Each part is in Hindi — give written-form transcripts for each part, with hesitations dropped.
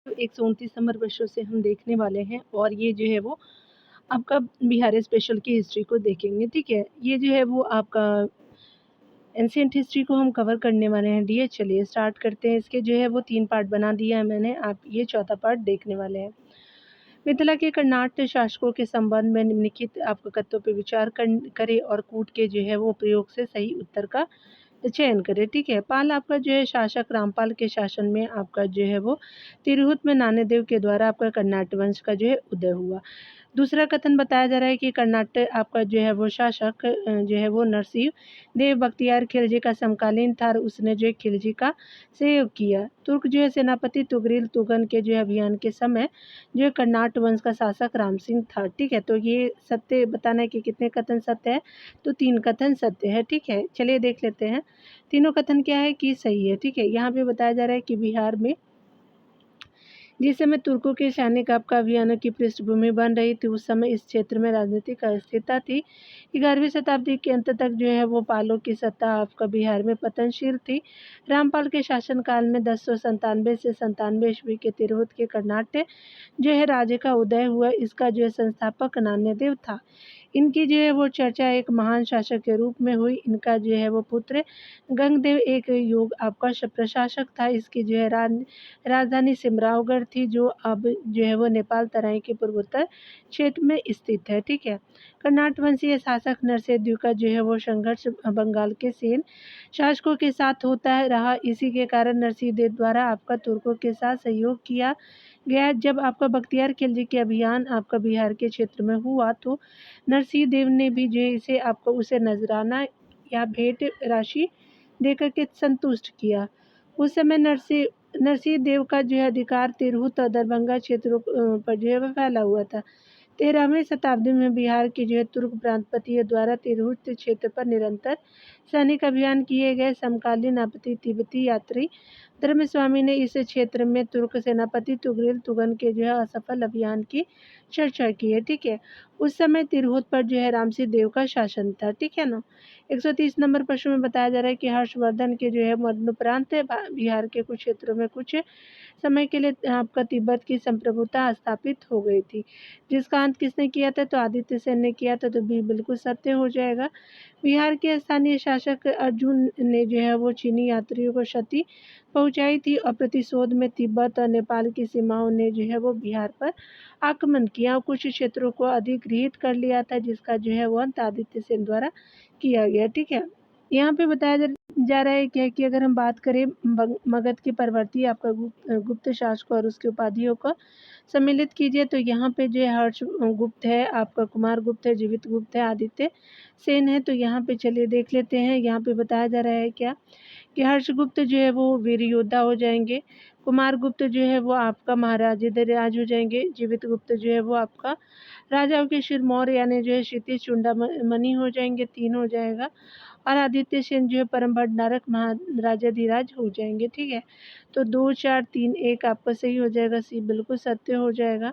129 नंबर प्रश्नों से हम देखने वाले हैं और ये जो है वो आपका बिहार स्पेशल की हिस्ट्री को देखेंगे, ठीक है। ये जो है वो आपका एंशिएंट हिस्ट्री को हम कवर करने वाले हैं डियर। चलिए स्टार्ट करते हैं। इसके जो है वो 3 पार्ट बना दिया है मैंने, आप ये चौथा पार्ट देखने वाले हैं। मिथिला के कर्नाट शासकों के संबंध में निम्नलिखित आपका कथनों पर विचार करें और कूट के जो है वो प्रयोग से सही उत्तर का चयन करें, ठीक है। पाल आपका जो है शासक रामपाल के शासन में आपका जो है वो तिरहुत में नान्यदेव के द्वारा आपका कर्नाट वंश का जो है उदय हुआ। दूसरा कथन बताया जा रहा है कि कर्नाटक आपका जो है वो शासक जो है वो नरसिंह देव बख्तियार खिलजी का समकालीन था और उसने जो है खिलजी का सहयोग किया। तुर्क जो है सेनापति तुगरिल तुगन के जो है अभियान के समय जो है कर्नाट वंश का शासक राम सिंह था, ठीक है। तो ये सत्य बताना है कि कितने कथन सत्य है, तो 3 कथन सत्य है, ठीक है। चलिए देख लेते हैं तीनों कथन क्या है कि सही है, ठीक है। यहाँ पे बताया जा रहा है कि बिहार में जिस समय तुर्कों के सैनिक आपका अभियानों की पृष्ठभूमि बन रही थी, उस समय इस क्षेत्र में राजनीतिक अस्थिरता थी। 11वीं शताब्दी के अंत तक जो है वो पालों की सत्ता आपका बिहार में पतनशील थी। रामपाल के शासनकाल में 1097 से 97 ईस्वी के तिरहुत के कर्नाटक जो है राज्य का उदय हुआ। इसका जो है संस्थापक नान्यदेव था। इनकी जो है वो चर्चा एक महान शासक के रूप में हुई। इनका जो है वो पुत्र गंगदेव एक युग आपका प्रशासक था। इसकी जो है राजधानी सिमरावगढ़ थी, जो अब जो है वो नेपाल तराई के पूर्वोत्तर क्षेत्र में स्थित है, ठीक है। कर्नाट वंशीय शासक नरसिंहदेव का जो है वो संघर्ष बंगाल के सेन शासकों के साथ होता है रहा। इसी के कारण नरसिंहदेव द्वारा आपका तुर्कों के साथ सहयोग किया गया। जब आपका बख्तियार खिलजी के अभियान आपका बिहार के क्षेत्र में हुआ, तो नरसिंहदेव ने भी जो है इसे आपको उसे नजराना या भेंट राशि देकर के संतुष्ट किया। उस समय नरसिंहदेव का जो है अधिकार तिरहुत और दरभंगा क्षेत्रों पर जो है वह फैला हुआ था। 13वीं शताब्दी में बिहार के जो है तुर्क प्रांतपतियों द्वारा तिरहुत क्षेत्र पर निरंतर सैनिक अभियान किए गए। समकालीन आपत्ति तिब्बती यात्री धर्मस्वामी ने इस क्षेत्र में तुर्क सेनापति तुगरिल तुगन के जो है असफल अभियान की चर्चा की है, ठीक है। उस समय तिरहुत पर जो है रामसिंह देव का शासन था, ठीक है ना। 130 नंबर प्रश्न में बताया जा रहा है कि हर्षवर्धन के जो है मरणोपरांत बिहार के कुछ क्षेत्रों में कुछ समय के लिए आपका तिब्बत की संप्रभुता स्थापित हो गई थी। जिसका अंत किसने किया था, तो आदित्य सेन ने किया था। तो भी बिल्कुल सत्य हो जाएगा। बिहार के स्थानीय शासक अर्जुन ने जो है वो चीनी यात्रियों को क्षति पहुंचाई थी और प्रतिशोध में तिब्बत और नेपाल की सीमाओं ने जो है वो बिहार पर आक्रमण किया और कुछ क्षेत्रों को अधिग्रहित कर लिया था, जिसका जो है वो अंत आदित्य सेन द्वारा किया गया, ठीक है। यहाँ पे बताया जा रहा है क्या कि अगर हम बात करें मगध के परवर्ती आपका गुप्त शासक और उसके उपाधियों को सम्मिलित कीजिए, तो यहाँ पे जो है हर्ष गुप्त है, आपका कुमार गुप्त है, जीवित गुप्त है, आदित्य सेन है। तो यहाँ पे चलिए देख लेते हैं। यहाँ पे बताया जा रहा है क्या कि हर्षगुप्त जो है वो वीर योद्धा हो जाएंगे। कुमार गुप्त जो है वो आपका महाराज हो जाएंगे। जीवित गुप्त जो है वो आपका राजाओं के सिरमौर यानी जो है क्षितिज चूड़ामणि हो जाएंगे, 3 हो जाएगा। और आदित्य सेन जो है परम भंडारक महाराजाधिराज हो जाएंगे, ठीक है। तो 2 4 3 1 आपका सही हो जाएगा, सी बिल्कुल सत्य हो जाएगा।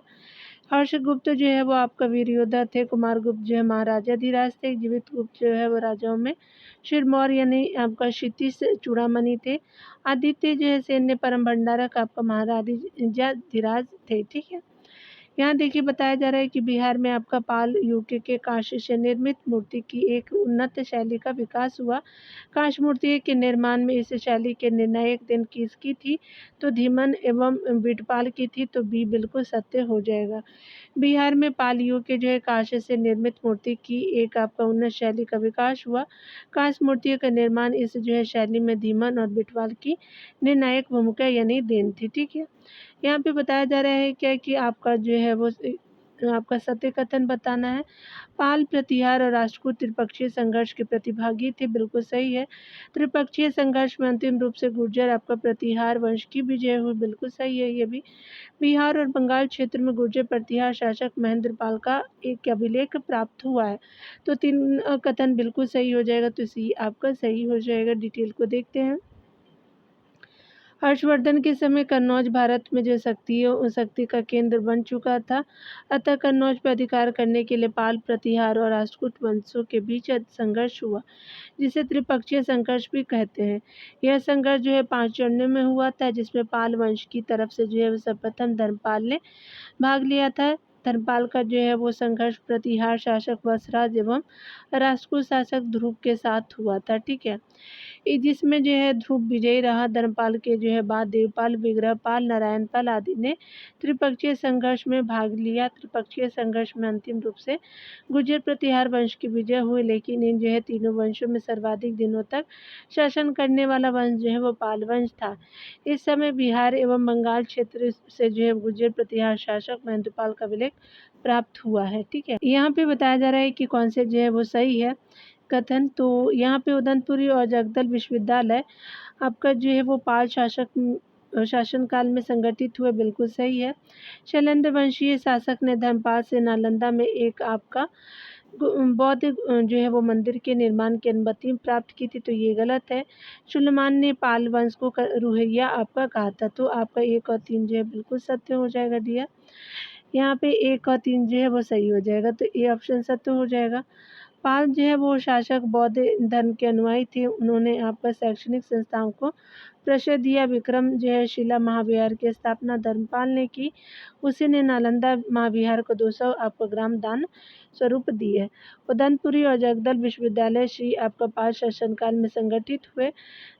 हर्षगुप्त जो है वो आपका वीर योद्धा थे। कुमार गुप्त जो है महाराजाधिराज थे। जीवित गुप्त जो है वो राजाओं में सिरमौर यानी आपका क्षितिज चूड़ामणि थे। आदित्य जो है सेन ने परम भंडारक आपका महाराजाधिराज थे, ठीक है। यहाँ देखिए बताया जा रहा है कि बिहार में आपका पाल युग के कांस्य से निर्मित मूर्ति की एक उन्नत शैली का विकास हुआ। कांस्य मूर्ति के निर्माण में इस शैली के निर्णायक देन किसकी थी, तो धीमन एवं बिटपाल की थी। तो बी बिल्कुल सत्य हो जाएगा। बिहार में पाल युग के जो है कांस्य से निर्मित मूर्ति की एक आपका उन्नत शैली का विकास हुआ। कांस्य मूर्तियों का निर्माण इस जो है शैली में धीमन और बिटवाल की निर्णायक भूमिका यानी देन थी, ठीक है। यहाँ पे बताया जा रहा है क्या कि आपका जो है वो आपका सत्य कथन बताना है। पाल प्रतिहार और राजपूत त्रिपक्षीय संघर्ष के प्रतिभागी थे, बिल्कुल सही है। त्रिपक्षीय संघर्ष में अंतिम रूप से गुर्जर आपका प्रतिहार वंश की विजय हुई, बिल्कुल सही है ये भी। बिहार और बंगाल क्षेत्र में गुर्जर प्रतिहार शासक महेंद्र पाल का एक अभिलेख प्राप्त हुआ है। तो 3 कथन बिल्कुल सही हो जाएगा, तो सी आपका सही हो जाएगा। डिटेल को देखते हैं। हर्षवर्धन के समय कन्नौज भारत में जो शक्ति का केंद्र बन चुका था, अतः कन्नौज पर अधिकार करने के लिए पाल, प्रतिहार और राष्ट्रकूट वंशों के बीच संघर्ष हुआ, जिसे त्रिपक्षीय संघर्ष भी कहते हैं। यह संघर्ष जो है 5 चरणों में हुआ था, जिसमें पाल वंश की तरफ से जो है सर्वप्रथम धर्मपाल ने भाग लिया था। धर्मपाल का जो है वो संघर्ष प्रतिहार शासक वत्सराज एवं राष्ट्रकूट शासक ध्रुव के साथ हुआ था। ठीक है, जिसमें जो है ध्रुव विजयी रहा। धर्मपाल के जो है बाद देवपाल, विग्रहपाल, नारायणपाल आदि ने त्रिपक्षीय संघर्ष में भाग लिया। त्रिपक्षीय संघर्ष में अंतिम रूप से गुर्जर प्रतिहार वंश की विजय हुई, लेकिन इन जो है तीनों वंशों में सर्वाधिक दिनों तक शासन करने वाला वंश जो है वो पाल वंश था। इस समय बिहार एवं बंगाल क्षेत्र से जो है गुर्जर प्रतिहार शासक महेंद्रपाल का विलय प्राप्त हुआ है। ठीक है, यहाँ पे बताया जा रहा है कि कौन से जो है वो सही है कथन। तो यहाँ पे उदयपुरी और जगदल विश्वविद्यालय आपका जो है वो पाल शासनकाल में संगठित हुए, बिल्कुल सही है। शैलेंद्र वंशीय शासक ने धर्मपाल से नालंदा में एक आपका बौद्ध जो है वो मंदिर के निर्माण की अनुमति प्राप्त की थी, तो ये गलत है। सुलेमान ने पाल वंश को रुहैया आपका कहा था, तो आपका 1 और 3 जो है बिल्कुल सत्य हो जाएगा डियर। यहाँ पे 1 और 3 जो है वो सही हो जाएगा, तो ये ऑप्शन सत्य हो जाएगा। पाल जो है वो शासक बौद्ध धर्म के अनुयायी थे। उन्होंने आपका शैक्षणिक संस्थाओं को प्रसिद्ध दिया। विक्रम जो है शिला महाविहार की स्थापना धर्मपाल ने की। उसी ने नालंदा महाविहार को 200 आपको ग्राम दान स्वरूप दिए। उदयपुरी और जगदल विश्वविद्यालय श्री आपका पाल शासनकाल में संगठित हुए।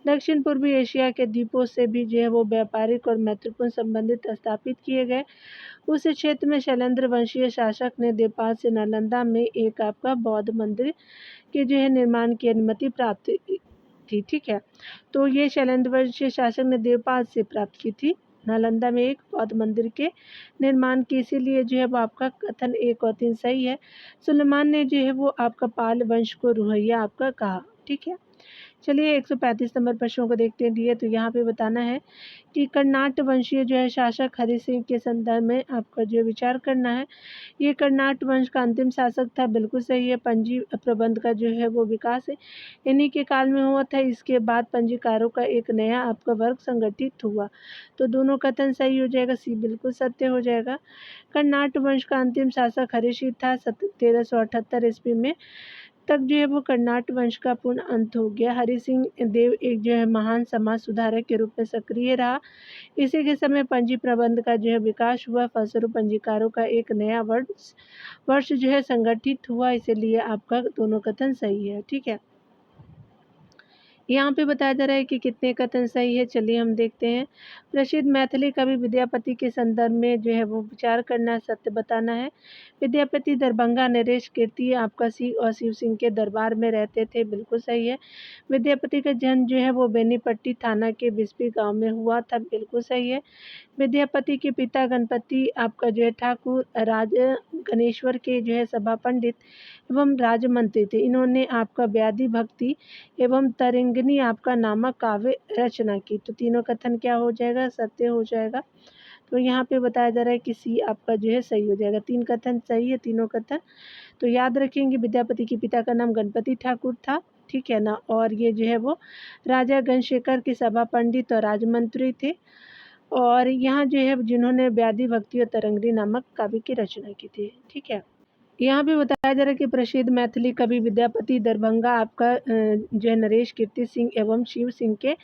दक्षिण पूर्वी एशिया के द्वीपों से भी जो है वो व्यापारिक और महत्वपूर्ण संबंधित स्थापित किए गए। उस क्षेत्र में शैलेंद्र वंशीय शासक ने देवपाल से नालंदा में एक आपका बौद्ध मंदिर के जो है निर्माण की अनुमति प्राप्त थी। ठीक है, तो ये शैलेंद्र वंशीय शासक ने देवपाल से प्राप्त की थी नालंदा में एक बौद्ध मंदिर के निर्माण की, इसीलिए जो है वो आपका कथन 1 और 3 सही है। सुलेमान ने जो है वो आपका पाल वंश को रुहैया आपका कहा। ठीक है, चलिए 135 नंबर प्रश्नों को देखते हैं डियर। तो यहाँ पे बताना है कि कर्नाट वंशीय जो है शासक हरि सिंह के संदर्भ में आपका जो विचार करना है। ये कर्नाट वंश का अंतिम शासक था, बिल्कुल सही है। पंजी प्रबंध का जो है वो विकास इन्हीं के काल में हुआ था। इसके बाद पंजीकारों का एक नया आपका वर्ग संगठित हुआ, तो दोनों कथन सही हो जाएगा, सी बिल्कुल सत्य हो जाएगा। कर्नाट वंश का अंतिम शासक हरि सिंह था। 1378 ईस्वी में तक जो है वो कर्नाट वंश का पूर्ण अंत हो गया। हरि सिंह देव एक जो है महान समाज सुधारक के रूप में सक्रिय रहा। इसी के समय पंजी प्रबंध का जो है विकास हुआ, फलस्वरूप पंजीकारों का एक नया वर्ष जो है संगठित हुआ, इसीलिए आपका दोनों कथन सही है। ठीक है, यहाँ पे बताया जा रहा है कि कितने कथन सही है। चलिए हम देखते हैं। प्रसिद्ध मैथिली कवि विद्यापति के संदर्भ में जो है वो विचार करना है, सत्य बताना है। विद्यापति दरभंगा नरेश कीर्ति आपका सिंह और शिव सिंह के दरबार में रहते थे, बिल्कुल सही है। विद्यापति का जन्म जो है वो बेनीपट्टी थाना के बिस्पी गांव में हुआ था, बिल्कुल सही है। विद्यापति के पिता गणपति आपका जो है ठाकुर राज गणेश्वर के जो है सभा पंडित एवं राजमंत्री थे। इन्होंने आपका व्याधि भक्ति एवं तरंगिणी आपका नामक काव्य रचना की, तो तीनों कथन क्या हो जाएगा, सत्य हो जाएगा। तो यहाँ पे बताया जा रहा है कि सी आपका जो है सही हो जाएगा। 3 कथन सही है, तीनों कथन। तो याद रखेंगे विद्यापति के पिता का नाम गणपति ठाकुर था, ठीक है ना, और ये जो है वो राजा गणशेखर के सभा पंडित और राजमंत्री थे। और यहाँ जो है जिन्होंने व्याधि भक्ति और तरंगिणी नामक काव्य की रचना की थी। ठीक है, यहाँ पे बताया जा रहा है कि प्रसिद्ध मैथिली कवि विद्यापति दरभंगा आपका जो है नरेश कीर्ति सिंह एवं शिव सिंह के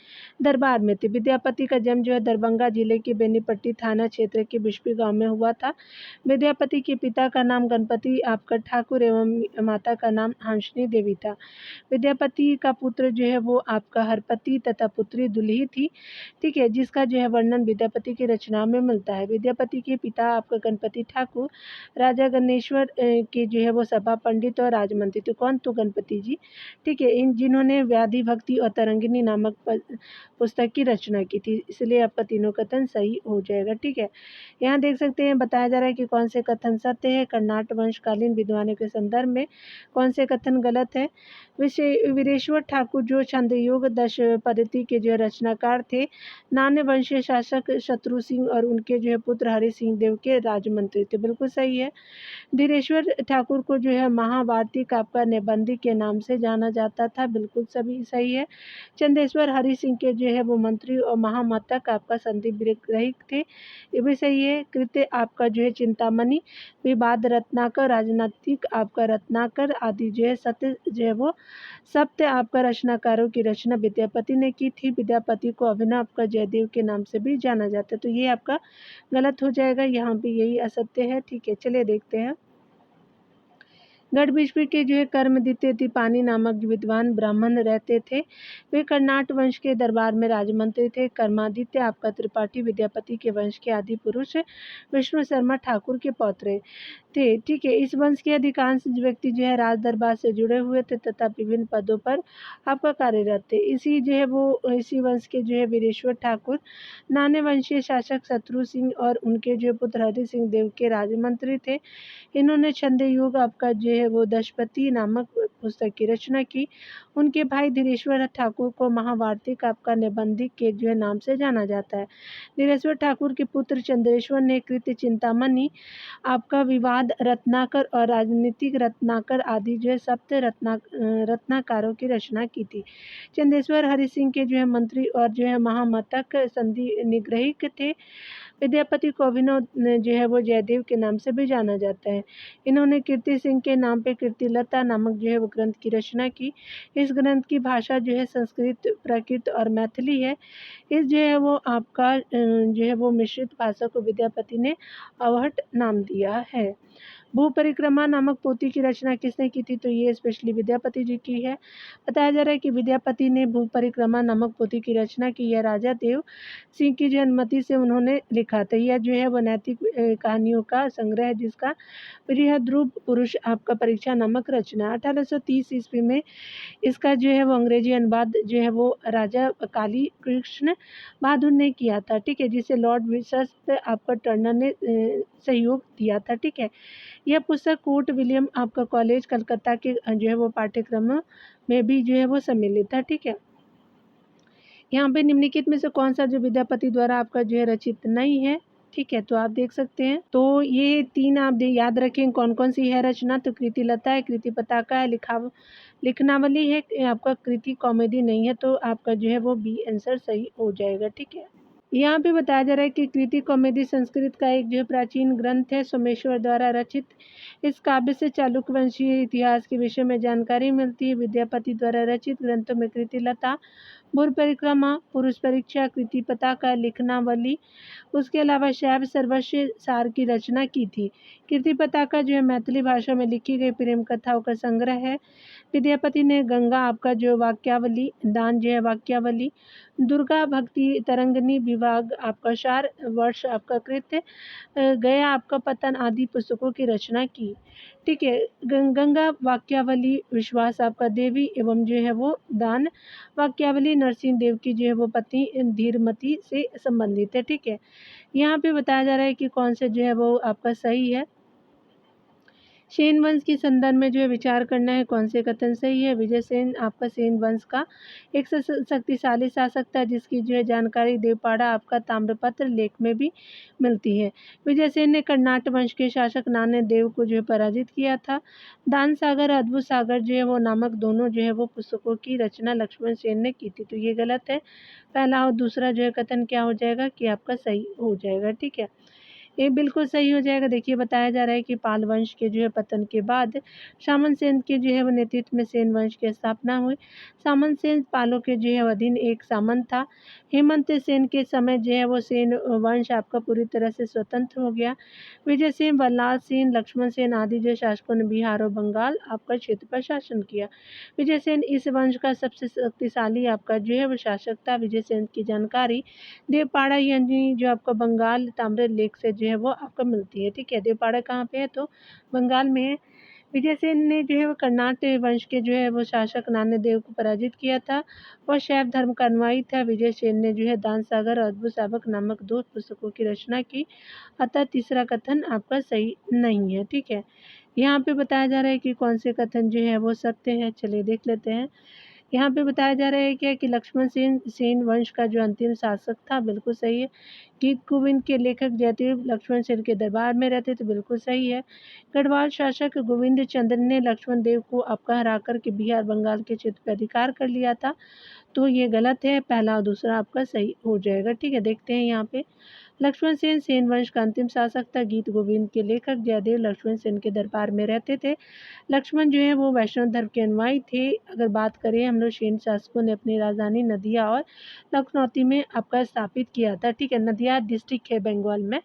दरबार में थे। विद्यापति का जन्म जो है दरभंगा जिले के बेनीपट्टी थाना क्षेत्र के बिस्पी गांव में हुआ था। विद्यापति के पिता का नाम गणपति आपका ठाकुर एवं माता का नाम हंसनी देवी था। विद्यापति का पुत्र जो है वो आपका हरपति तथा पुत्री दुल्ही थी, ठीक है, जिसका जो है वर्णन विद्यापति की रचना में मिलता है। विद्यापति के पिता आपका गणपति ठाकुर राजा गणेश्वर के जो है वो सभा पंडित और राजमंत्री थे। कौन? तो गणपति जी, ठीक है, इन जिन्होंने व्याधि भक्ति और तरंगिणी नामक पुस्तक की रचना की थी, इसलिए आपका तीनों कथन सही हो जाएगा। ठीक है, यहाँ देख सकते हैं बताया जा रहा है कि कौन से कथन सत्य है। कर्नाट वंशकालीन विद्वानों के संदर्भ में कौन से कथन गलत है। वीरेश्वर ठाकुर जो छंदयोग दश पद्धति के जो रचनाकार थे, नान्य वंशीय शासक शत्रु सिंह और उनके जो है पुत्र हरि सिंह देव के राजमंत्री थे, बिल्कुल सही है। धीरेश्वर ठाकुर को जो है महावार्तिक आपका निबंधी के नाम से जाना जाता था, बिल्कुल सभी सही है। चंदेश्वर हरि सिंह के जो है वो मंत्री और महामतक आपका संधि ग्रहिक थे, ये भी सही है। कृत्य आपका जो है चिंतामणि, विवाद रत्नाकर, राजनीतिक आपका रत्नाकर आदि जो है सत्य जो है वो सप्त आपका रचनाकारों की रचना विद्यापति ने की थी। विद्यापति को अभिनव आपका जयदेव के नाम से भी जाना जाता है, तो ये आपका गलत हो जाएगा, यहाँ पे यही असत्य है। ठीक है, चलिए देखते हैं। गढ़ विश्व के जो है कर्मदित्य तिपानी नामक विद्वान ब्राह्मण रहते थे। वे कर्नाट वंश के दरबार में राजमंत्री थे। कर्मादित्य आपका त्रिपाठी विद्यापति के वंश के आदि पुरुष विष्णु शर्मा ठाकुर के पौत्र थे। ठीक है, इस वंश के अधिकांश व्यक्ति जो है राज दरबार से जुड़े हुए थे तथा विभिन्न पदों पर आपका कार्यरत थे। इसी वंश के जो है वीरेश्वर ठाकुर नाने वंशीय शासक शत्रु सिंह और उनके जो पुत्र हरि सिंह देव के राजमंत्री थे। इन्होंने छंद युग आपका जो है वो दशपति नामक पुस्तक की रचना की। उनके भाई धीरेश्वर ठाकुर को महावार्तिक आपका निबंधिक के जो है नाम से जाना जाता है। धीरेश्वर ठाकुर के पुत्र चंद्रेश्वर ने कृत्य चिंतामणि आपका विवाद रत्नाकर और राजनीतिक रत्नाकर आदि जो है सप्त रत्नाकारों की रचना की थी। चंदेश्वर हरि सिंह के जो है मंत्री और जो है महामतक संधि निग्रहिक थे। विद्यापति को अभिनव जो है वो जयदेव के नाम से भी जाना जाता है। इन्होंने कीर्ति सिंह के नाम पे कीर्तिलता नामक जो है वो ग्रंथ की रचना की। इस ग्रंथ की भाषा जो है संस्कृत, प्राकृत और मैथिली है। इस जो है वो आपका जो है वो मिश्रित भाषा को विद्यापति ने अवहट नाम दिया है। भू परिक्रमा नामक पोथी की रचना किसने की थी, तो ये स्पेशली विद्यापति जी की है। बताया जा रहा है कि विद्यापति ने भू परिक्रमा नामक पोथी की रचना की। यह राजा देव सिंह की जो अनुमति से उन्होंने लिखा था। यह जो है वो नैतिक कहानियों का संग्रह है, जिसका बृहद्रूप पुरुष आपका परीक्षा नामक रचना 1830 ईस्वी में इसका जो है वो अंग्रेजी अनुवाद जो है वो राजा काली कृष्ण बहादुर ने किया था। ठीक है, जिसे लॉर्ड विशस्त आपका टर्नर ने सहयोग दिया था। ठीक है, यह पुस्तक कोर्ट विलियम आपका कॉलेज कलकत्ता के जो है वो पाठ्यक्रम में भी जो है वो सम्मिलित था। ठीक है, यहाँ पे निम्नलिखित में से कौन सा जो विद्यापति द्वारा आपका जो है रचित नहीं है। ठीक है, तो आप देख सकते हैं। तो ये तीन आप याद रखें कौन कौन सी है रचना। तो कृतिलता है, कृति पताका है, लिखनावली है, आपका कृति कॉमेडी नहीं है। तो आपका जो है वो बी आंसर सही हो जाएगा। ठीक है, यहाँ पे बताया जा रहा है कि कृति कॉमेडी संस्कृत का एक जो है प्राचीन ग्रंथ है, सोमेश्वर द्वारा रचित। इस काव्य से चालुक्य वंशीय इतिहास के विषय में जानकारी मिलती है। विद्यापति द्वारा रचित ग्रंथों में कृतिलता, भूर परिक्रमा, पुरुष परीक्षा, कृति पताका, लिखनावली, उसके अलावा शैव सर्वस्व सार की रचना की थी। कृति पताका जो है मैथिली भाषा में लिखी गई प्रेम कथाओं का संग्रह है। विद्यापति ने गंगा आपका जो वाक्यावली, दान जो है वाक्यावली, दुर्गा भक्ति तरंगनी विभाग आपका 4 वर्ष आपका कृत्य, गया आपका पतन आदि पुस्तकों की रचना की। ठीक है, गंगा वाक्यावली विश्वास आपका देवी एवं जो है वो दान वाक्यावली नरसिंह देव की जो है वो पत्नी धीरमती से संबंधित है। ठीक है, यहाँ पे बताया जा रहा है कि कौन से जो है वो आपका सही है। सेन वंश के संदर्भ में जो है विचार करना है कौन से कथन सही है। विजय सेन आपका सेन वंश का एक शक्तिशाली शासक था, जिसकी जो है जानकारी देवपाड़ा आपका ताम्रपत्र लेख में भी मिलती है। विजय सेन ने कर्नाट वंश के शासक नाने देव को जो है पराजित किया था। दान सागर अद्भुत सागर जो है वो नामक दोनों जो है वो पुस्तकों की रचना लक्ष्मण सेन ने की थी। तो ये गलत है, पहला और दूसरा जो है कथन क्या हो जाएगा कि आपका सही हो जाएगा। ठीक है, ये बिल्कुल सही हो जाएगा। देखिए, बताया जा रहा है कि पाल वंश के जो है पतन के बाद सामंत सेन के जो है वो नेतृत्व में सेन वंश की स्थापना हुई। सामंत सेन पालों के जो है अधीन एक सामंत था। हेमंत सेन के समय जो है वो सेन वंश आपका पूरी तरह से स्वतंत्र हो गया। विजय सेन, बल्लाल सेन, लक्ष्मण सेन आदि जो शासकों ने बिहार और बंगाल आपका क्षेत्र पर शासन किया। विजय सेन इस वंश का सबसे शक्तिशाली आपका जो है वो शासक था। विजय सेन की जानकारी देवपाड़ा यानी जो आपका बंगाल ताम्र लेख से जो है वो आपको मिलती है। ठीक है, देवपाड़ा कहाँ पे है, तो बंगाल में है। विजय सेन ने जो है वो कर्नाट वंश के जो है वो शासक नाने देव को पराजित किया था। वह शैव धर्म का अनुयायी था। विजय सेन ने जो है दान सागर और अद्भुत साबक नामक 2 पुस्तकों की रचना की। अतः तीसरा कथन आपका सही नहीं है। ठीक है, यहाँ पे बताया जा रहा है कि कौन से कथन जो है वो सत्य है। चलिए देख लेते हैं। यहाँ पे बताया जा रहा है क्या कि लक्ष्मण सेन सेन वंश का जो अंतिम शासक था, बिल्कुल सही है। गीत गोविंद के लेखक जयदेव लक्ष्मण सेन के दरबार में रहते थे, बिल्कुल सही है। गढ़वाल शासक गोविंद चंद्र ने लक्ष्मण देव को आपका हरा कर के बिहार बंगाल के क्षेत्र पर अधिकार कर लिया था, तो ये गलत है। पहला और दूसरा आपका सही हो जाएगा। ठीक है, देखते हैं यहाँ पे। लक्ष्मण सेन सेन वंश का अंतिम शासक था। गीत गोविंद के लेखक जयदेव लक्ष्मण सेन के दरबार में रहते थे। लक्ष्मण जो है वो वैष्णव धर्म के अनुयायी थे। अगर बात करें हम लोग, सेन शासकों ने अपनी राजधानी नदिया और लखनौती में आपका स्थापित किया था। ठीक है, नदिया डिस्ट्रिक्ट है बंगाल में।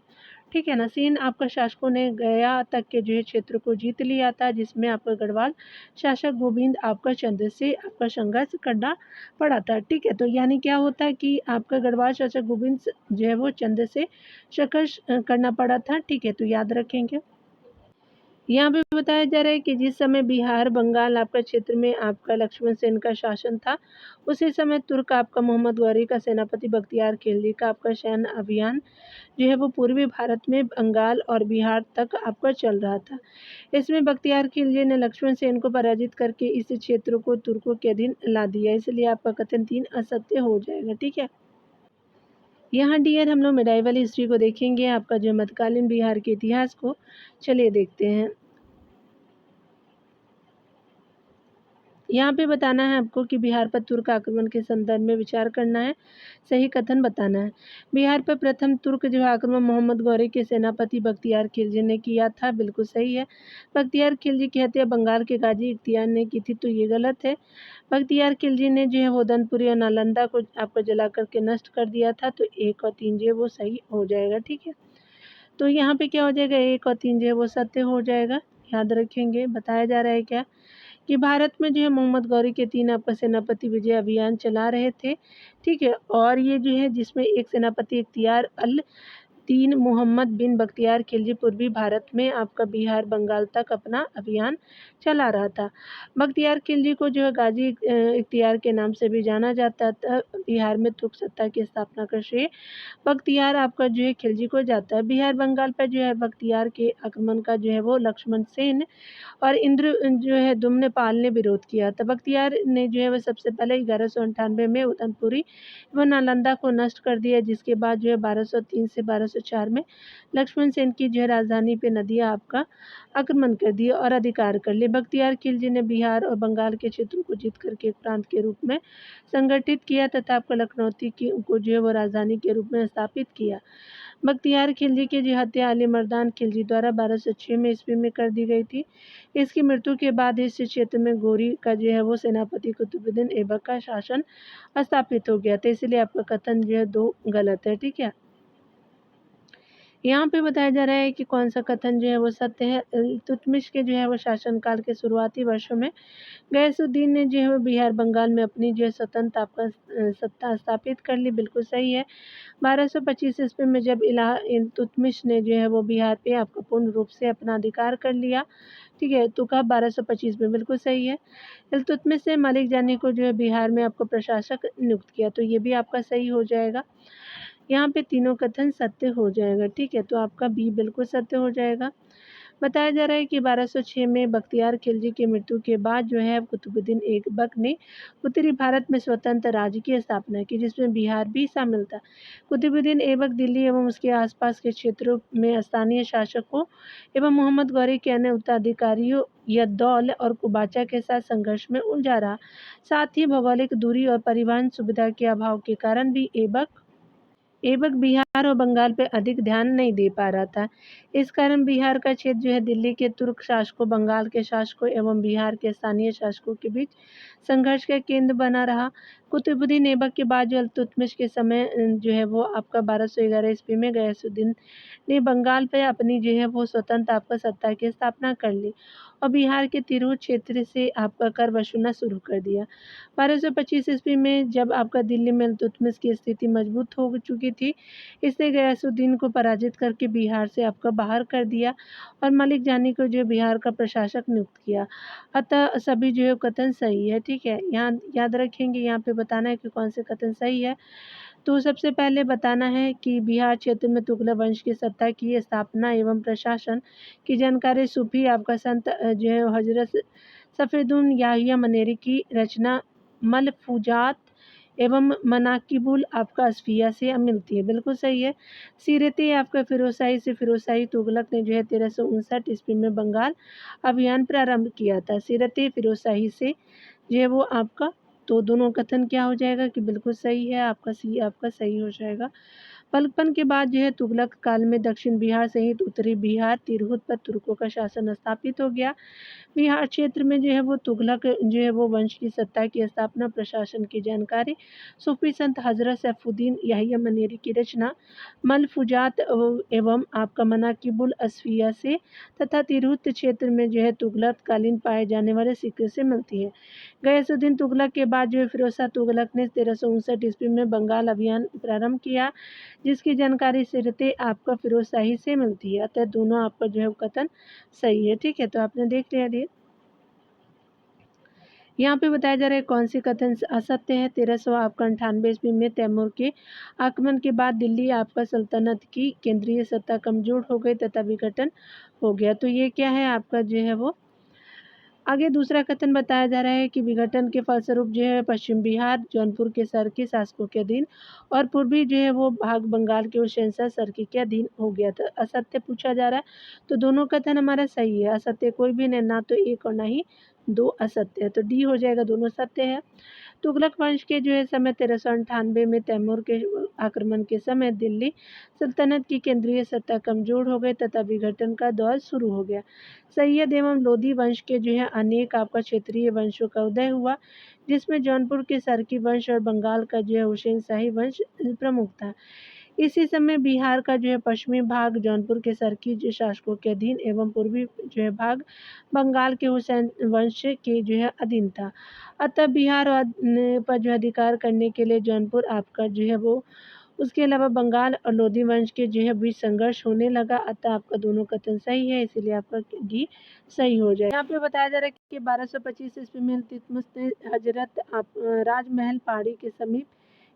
ठीक है ना। सेन आपका शासकों ने गया तक के जो है क्षेत्र को जीत लिया था, जिसमें आपका गढ़वाल शासक गोविंद आपका चंद्र से आपका संघर्ष करना पड़ा था। ठीक है, तो यानी क्या होता है कि आपका गढ़वाल शासक गोविंद जो है वो चंद्र से संघर्ष करना पड़ा था। ठीक है, तो याद रखेंगे। यहाँ पे बताया जा रहा है कि जिस समय बिहार बंगाल आपका क्षेत्र में आपका लक्ष्मण सेन का शासन था, उसी समय तुर्क आपका मोहम्मद गौरी का सेनापति बख्तियार खिलजी का आपका सैन्य अभियान जो है वो पूर्वी भारत में बंगाल और बिहार तक आपका चल रहा था। इसमें बख्तियार खिलजी ने लक्ष्मण सेन को पराजित करके इस क्षेत्र को तुर्कों के अधीन ला दिया, इसलिए आपका कथन 3 असत्य हो जाएगा। ठीक है, यहाँ डियर हम लोग मेडाइवल हिस्ट्री को देखेंगे, आपका जो मध्यकालीन बिहार के इतिहास को। चलिए देखते हैं। यहाँ पे बताना है आपको कि बिहार पर तुर्क आक्रमण के संदर्भ में विचार करना है, सही कथन बताना है। बिहार पर प्रथम तुर्क जो है आक्रमण मोहम्मद गौरी के सेनापति बख्तियार खिलजी ने किया था, बिल्कुल सही है। बख्तियार खिलजी की हत्या बंगाल के गाजी इख्तियार ने की थी, तो ये गलत है। बख्तियार खिलजी ने जो है वो दनपुरी और नालंदा को आपको जला करके नष्ट कर दिया था, तो 1 और 3 जो है वो सही हो जाएगा। ठीक है, तो यहाँ पे क्या हो जाएगा, 1 और 3 जो है वो सत्य हो जाएगा। याद रखेंगे। बताया जा रहा है क्या कि भारत में जो है मोहम्मद गौरी के 3 आपका सेनापति विजय अभियान चला रहे थे। ठीक है, और ये जो है जिसमें एक सेनापति इख्तियार अल 3 मोहम्मद बिन बख्तियार खिलजी पूर्वी भारत में आपका बिहार बंगाल तक अपना अभियान चला रहा था। बख्तियार खिलजी को जो है गाजी इख्तियार के नाम से भी जाना जाता था। बिहार में तुर्क सत्ता की स्थापना का श्रेय बख्तियार आपका जो है खिलजी को जाता है। बिहार बंगाल पर जो है बख्तियार के आक्रमण का जो है वो लक्ष्मण सेन और इंद्र जो है दुम्न पाल ने विरोध किया था। बख्तियार ने जो है वह सबसे पहले 1198 में उदयपुरी व नालंदा को नष्ट कर दिया, जिसके बाद जो है 1203 से 1204 में लक्ष्मण सेन की जो है राजधानी पे नदिया आपका आक्रमण कर दिया और अधिकार कर लिए। बख्तियार खिलजी ने बिहार और बंगाल के क्षेत्रों को जीत करके एक प्रांत के रूप में संगठित किया तथा आपका लखनौती की को जो है वो राजधानी के रूप में स्थापित किया। बख्तियार खिलजी की जो हत्या अली मर्दान खिलजी द्वारा 1206 में ईस्वी में कर दी गई थी। इसकी मृत्यु के बाद इस क्षेत्र में गोरी का जो है वो सेनापति कुतुबुद्दीन ऐबक का शासन स्थापित हो गया था, इसलिए आपका कथन जो है 2 गलत है। ठीक है, यहाँ पे बताया जा रहा है कि कौन सा कथन जो है वो सत्य है। इल्तुतमिश के जो है वो शासनकाल के शुरुआती वर्षों में गयासुद्दीन ने जो है वो बिहार बंगाल में अपनी जो है स्वतंत्र आपका सत्ता स्थापित कर ली, बिल्कुल सही है। 1225 ईस्वी में जब इल्तुतमिश ने जो है वो बिहार पे आपका पूर्ण रूप से अपना अधिकार कर लिया। ठीक है, तो कब 1225 में, बिल्कुल सही है। इल्तुतमिश ने मलिक जानी को जो है बिहार में आपको प्रशासक नियुक्त किया, तो ये भी आपका सही हो जाएगा। यहाँ पे तीनों कथन सत्य हो जाएगा। ठीक है, तो आपका बी बिल्कुल सत्य हो जाएगा। बताया जा रहा है कि 1206 में बख्तियार खिलजी की मृत्यु के बाद जो है कुतुबुद्दीन ऐबक ने उत्तरी भारत में स्वतंत्र राज्य की स्थापना की, जिसमें बिहार भी शामिल था। कुतुबुद्दीन ऐबक दिल्ली एवं उसके आसपास के क्षेत्रों में स्थानीय शासकों एवं मोहम्मद गौरी के अन्य उत्तराधिकारियों यद्दौल और कुबाचा के साथ संघर्ष में उलझा रहा। साथ ही भौगोलिक दूरी और परिवहन सुविधा के अभाव के कारण भी ऐबक बिहार और बंगाल पर अधिक ध्यान नहीं दे पा रहा था। इस कारण बिहार का क्षेत्र जो है दिल्ली के तुर्क शासकों, बंगाल के शासकों एवं बिहार के स्थानीय शासकों के बीच संघर्ष का केंद्र बना रहा। कुतुबुद्दीन ऐबक के बाद जो इल्तुतमिश के समय जो है वो आपका 1211 ईस्वी में गयासुद्दीन ने बंगाल पर अपनी जो है वो स्वतंत्र आपका सत्ता की स्थापना कर ली और बिहार के तिरहुत क्षेत्र से आपका कर वसूलना शुरू कर दिया। 1225 ईस्वी में जब आपका दिल्ली में इल्तुतमिश की स्थिति मजबूत हो चुकी थी, इसने गयासुद्दीन को पराजित करके बिहार से आपका बाहर कर दिया और मलिक जानी को जो बिहार का प्रशासक नियुक्त किया। अतः सभी जो है कथन सही है। ठीक है, यहाँ याद रखेंगे, यहाँ पे बताना है कि कौन से कथन सही है। तो सबसे पहले बताना है कि बिहार क्षेत्र में तुगलक वंश की सत्ता की स्थापना एवं प्रशासन की जानकारी सूफी आपका संत जो है हजरत सफेदुन याहिया मनेरी की रचना मलफूजात एवं मनाकिबुल आपका असफिया से मिलती है, बिल्कुल सही है। सीरतें आपका फिरोजशाही से फिरोजशाही तुगलक ने जो है 1359 ईस्वी में बंगाल अभियान प्रारंभ किया था। सीरतें फिरोजशाही से जो है वो आपका, तो दोनों कथन क्या हो जाएगा कि बिल्कुल सही है, आपका सी आपका सही हो जाएगा। पलपन के बाद जो है तुगलक काल में दक्षिण बिहार सहित उत्तरी बिहार तिरहुत पर तुर्कों का शासन स्थापित हो गया। बिहार क्षेत्र में जो है वो तुगलक जो है वो वंश की सत्ता की स्थापना प्रशासन की जानकारी सूफी संत हजरत सैफुद्दीन याहिया मनेरी की रचना मलफूजात एवं आपका मनाकिबुल असफिया से तथा तिरहुत क्षेत्र में जो है तुगलक कालीन पाए जाने वाले सिक्के से मिलती है। गयासुद्दीन तुगलक के बाद जो है फिरोज शाह तुगलक ने 1359 ईस्वी में बंगाल अभियान प्रारंभ किया, जिसकी जानकारी सीरतें आपका फिरोजशाही से मिलती है। अतः दोनों आपका जो है वो कथन सही है। ठीक है, तो आपने देख लिया ये। यहाँ पे बताया जा रहा है कौन सी कथन असत्य है। 1300 आपका 98 ईस्वी में तैमूर के आक्रमण के बाद दिल्ली आपका सल्तनत की केंद्रीय सत्ता कमजोर हो गई तथा विघटन हो गया। तो ये क्या है आपका जो है वो आगे दूसरा कथन बताया जा रहा है कि विघटन के फलस्वरूप जो है पश्चिम बिहार जौनपुर के सर के शासकों के अधीन और पूर्वी जो है वो भाग बंगाल के शहंशाह सरकी के अधीन हो गया था। असत्य पूछा जा रहा है, तो दोनों कथन हमारा सही है। असत्य कोई भी नहीं, ना तो एक और ना ही दो असत्य है, तो डी हो जाएगा, दोनों सत्य है। तुगलक वंश के जो है समय 1398 में तैमूर के आक्रमण के समय दिल्ली सल्तनत की केंद्रीय सत्ता कमजोर हो गई तथा विघटन का दौर शुरू हो गया। सैयद एवं लोधी वंश के जो है अनेक आपका क्षेत्रीय वंशों का उदय हुआ, जिसमें जौनपुर के सरकी वंश और बंगाल का जो है हुसैन शाही वंश प्रमुख था। इसी समय बिहार का जो है पश्चिमी भाग जौनपुर के सरकी जो शासकों के अधीन एवं पूर्वी जो है भाग बंगाल के हुसैन वंश के जो है अधीन था। अतः बिहार पर जो अधिकार करने के लिए जौनपुर आपका जो है वो उसके अलावा बंगाल और लोधी वंश के जो है बीच संघर्ष होने लगा। अतः आपका दोनों कथन सही है, इसीलिए आपका डी सही हो जाएगा। यहाँ पे बताया जा रहा है कि 1225 ईस्वी में इल्तुतमिश ने हजरत राजमहल पहाड़ी के समीप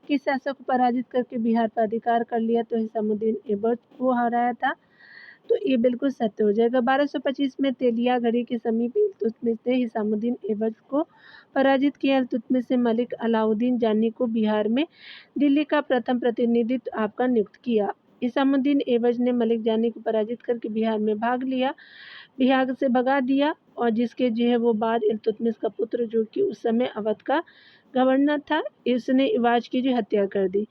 के शासक को पराजित करके बिहार पर अधिकार कर लिया, तो हिसामुद्दीन ऐबक को हराया था। तो ये बिल्कुल सत्य हो जाएगा। 1225 में तेलिया घड़ी के समीप इल्तुतमिश ने हिसामुद्दीन ऐबक को पराजित किया। इल्तुतमिश ने मलिक अलाउद्दीन जानी को बिहार में दिल्ली का प्रथम प्रतिनिधित्व आपका नियुक्त किया। हिसामुद्दीन ऐबक ने मलिक जानी को पराजित करके बिहार में भाग लिया, बिहार से भगा दिया, और जिसके जो है वो बाद इल्तुतमिश का पुत्र जो कि उस समय अवध का गवर्नर था, इसने इवाज की जो हत्या कर दी।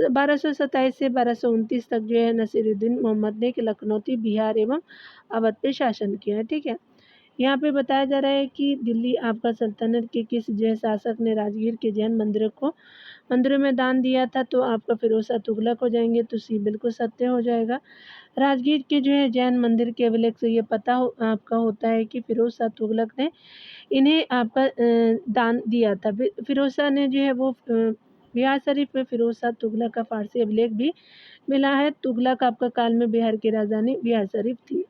1227 से 1229 तक जो है नसीरुद्दीन मोहम्मद ने लखनौती बिहार एवं अवध पे शासन किया है। ठीक है, यहाँ पे बताया जा रहा है कि दिल्ली आपका सल्तनत के किस जो है शासक ने राजगीर के जैन मंदिरों में दान दिया था, तो आपका फिरोज शाह तुगलक हो जाएंगे, तो सी बिल्कुल सत्य हो जाएगा। राजगीर के जो है जैन मंदिर के अभिलेख से ये पता आपका होता है कि फिरोज शाह तुगलक ने इन्हें आपका दान दिया था। फिरोज शाह ने जो है वो बिहार शरीफ में फिरोज शाह तुगलक का फारसी अभिलेख भी मिला है। तुगलक आपका काल में बिहार की राजधानी बिहार शरीफ थी।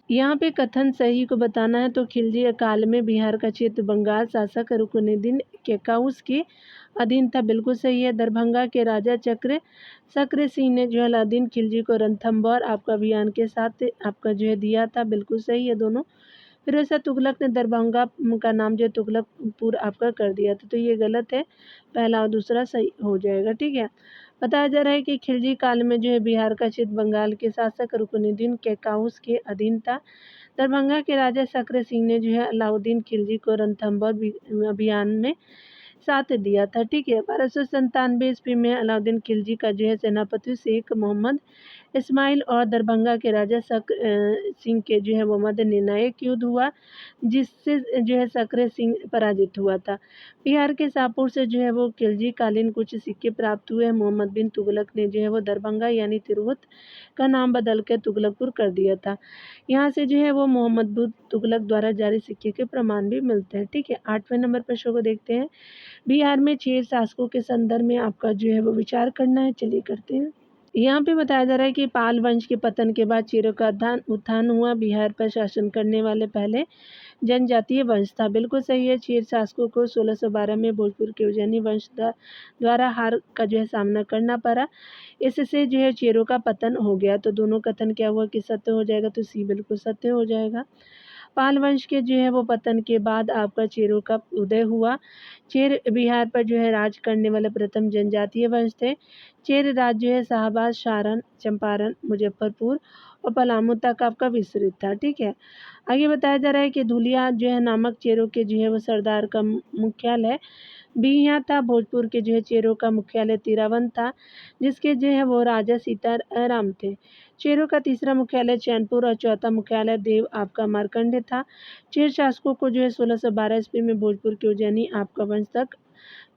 यहाँ पे कथन सही को बताना है, तो खिलजी काल में बिहार का क्षेत्र बंगाल शासक रुकनुद्दीन केकाउस के अधीन था, बिल्कुल सही है। दरभंगा के राजा सक्र सिंह ने जो है अलाउद्दीन खिलजी को रणथंभौर आपका अभियान के साथ आपका जो है दिया था, बिल्कुल सही है दोनों। फिरोज शाह तुगलक ने दरभंगा का नाम जो है तुगलकपुर आपका कर दिया था, तो ये गलत है, पहला और दूसरा सही हो जाएगा। ठीक है, बताया जा रहा है कि खिलजी काल में जो है बिहार का क्षेत्र बंगाल के शासक रुकनुद्दीन केकाउस के अधीन था। दरभंगा के राजा सक्र सिंह ने जो है अलाउद्दीन खिलजी को रणथंभौर अभियान में साथ दिया था। ठीक है, 1297 ईस्वी में अलाउद्दीन खिलजी का जो है सेनापति शेख मोहम्मद इस्माइल और दरभंगा के राजा सिंह के जो है वो मध्य निर्णायक युद्ध हुआ, जिससे जो है सक्र सिंह पराजित हुआ था। बिहार के शाहपुर से जो है वो खिलजी कालीन कुछ सिक्के प्राप्त हुए। मोहम्मद बिन तुगलक ने जो है वो दरभंगा यानी तिरहुत का नाम बदल कर तुगलकपुर कर दिया था। यहाँ से जो है वो मोहम्मद बिन तुगलक द्वारा जारी सिक्के के प्रमाण भी मिलते हैं। ठीक है, 8वें नंबर प्रश्न को देखते हैं। बिहार में 6 शासकों के संदर्भ में आपका जो है वो विचार करना है, चलिए करते हैं। यहाँ पे बताया जा रहा है कि पाल वंश के पतन के बाद चेरों का उत्थान हुआ। बिहार पर शासन करने वाले पहले जनजातीय वंश था, बिल्कुल सही है। चेर शासकों को 1612 में भोजपुर के उज्जैनी वंश द्वारा हार का जो है सामना करना पड़ा, इससे जो है चेरों का पतन हो गया। तो दोनों कथन क्या हुआ कि सत्य हो जाएगा, तो सी बिल्कुल सत्य हो जाएगा। पाल वंश के जो है वो पतन के बाद आपका चेरों का उदय हुआ। चेर बिहार पर जो है राज करने वाले प्रथम जनजातीय वंश थे। चेर राज्य जो है शाहबाज, सारण, चंपारण, मुजफ्फरपुर और पलामू तक आपका विस्तृत था। ठीक है, आगे बताया जा रहा है कि धुलिया जो है नामक चेरों के जो है वो सरदार का मुख्यालय भी यहाँ था। भोजपुर के जो है चेरों का मुख्यालय तिरावन था, जिसके जो है वो राजा सीताराम थे। चेरों का तीसरा मुख्यालय चैनपुर और चौथा मुख्यालय देव आपका मार्कंड था। चेर शासकों को जो है 1612 ईस्वी में भोजपुर के उज्जैनी आपका वंश तक